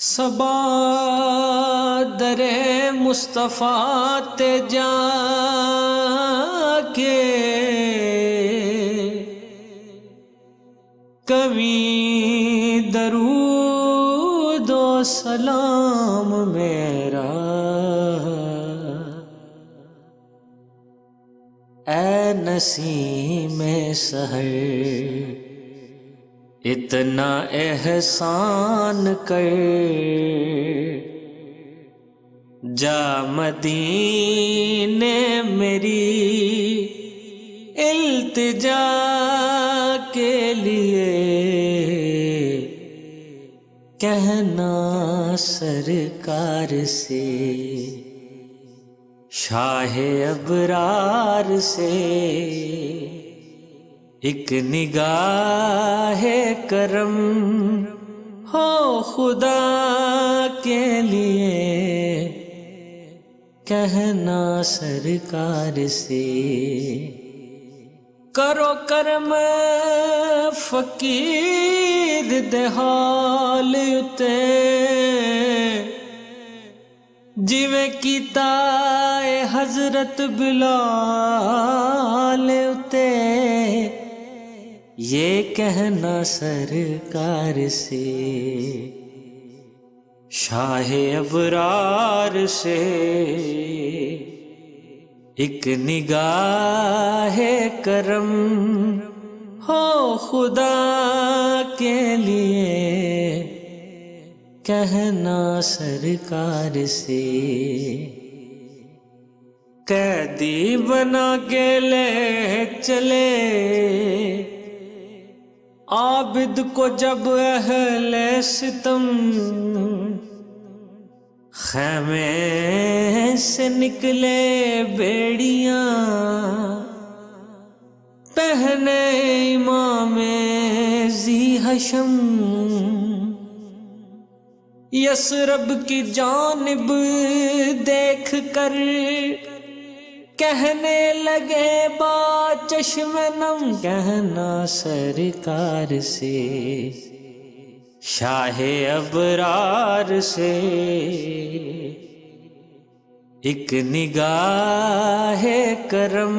صبا در مصطفیٰ تے جا کے کبھی درود و سلام میرا اے نسیم سحر اتنا احسان کر جا مدینے میری التجا کے لیے کہنا سرکار سے شاہ ابرار سے ایک نگاہ کرم ہو خدا کے لیے کہنا سرکار سے کرو کرم فقیر دے حال اتے جویں کیتا اے حضرت بلال اتے یہ کہنا سرکار سے شاہ ابرار سے ایک نگاہ کرم ہو خدا کے لیے کہنا سرکار سے قیدی بنا کے لے چلے عابد کو جب اہل ستم خیمے سے نکلے بیڑیاں پہنے امام ذی حشم یثرب کی جانب دیکھ کر کہنے لگے با چشم نم کہنا سرکار سے شاہ ابرار سے ایک نگاہ کرم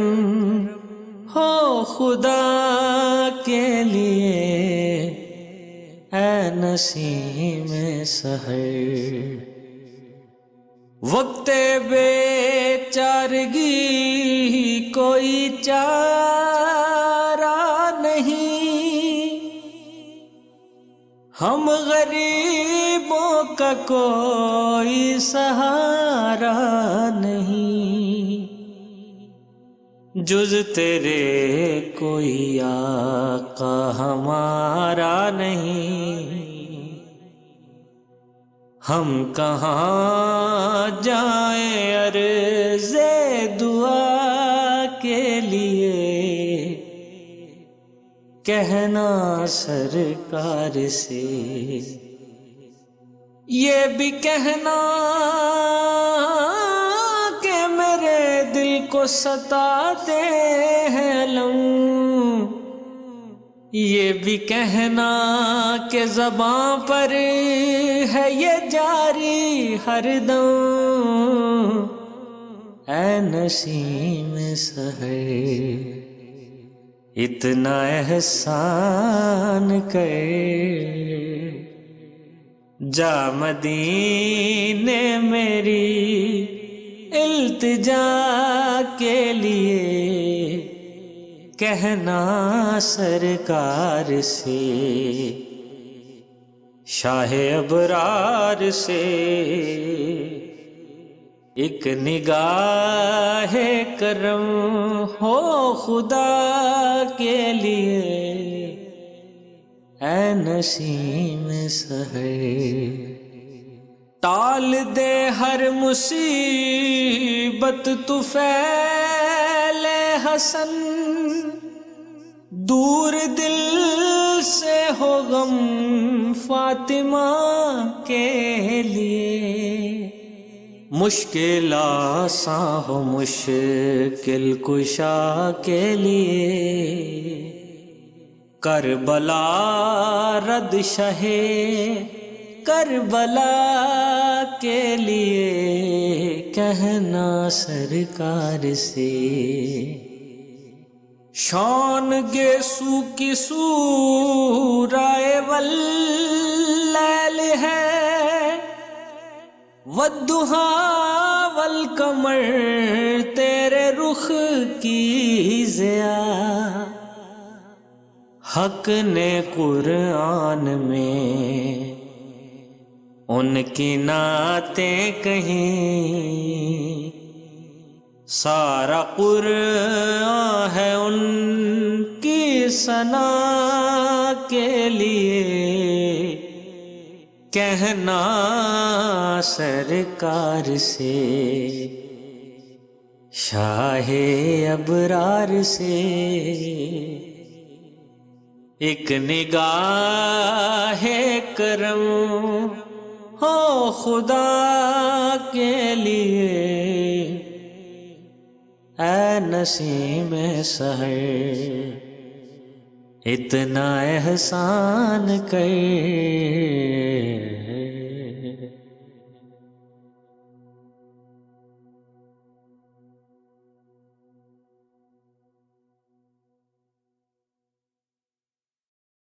ہو خدا کے لیے اے نسیم سحر وقت بے چارگی کوئی چارہ نہیں ہم غریبوں کا کوئی سہارا نہیں جز تیرے کوئی آقا ہمارا نہیں ہم کہاں جائیں عرض دعا کے لیے کہنا سرکار سے یہ بھی کہنا کہ میرے دل کو ستاتے ہیں لوں یہ بھی کہنا کہ زباں پر ہے یہ جاری ہر دم اے نسیم سحر اتنا احسان کر جا مدینے میری التجا کے لیے کہنا سرکار سے شاہ ابرار سے ایک نگاہ کرم ہو خدا کے لیے اے نسیم سحر ٹال دے ہر مصیبت طفیل حسن دور دل سے ہو غم فاطمہ کے لیے مشکل آساں ہو مشکل کشا کے لیے کربلا رد شہے کربلا کے لیے کہنا سرکار سے، شان گیسو کی سورائے واللیل ہے، والضحیٰ والقمر تیرے رخ کی ضیا۔ حق نے قرآن میں ان کی نعتیں کہیں، سارا قرآن ہے ان کی ثنا کے لیے کہنا سرکار سے، شاہ ابرار سے ایک نگاہ کرم ہو خدا کے لیے، اے نسیم سحر اتنا احسان کر۔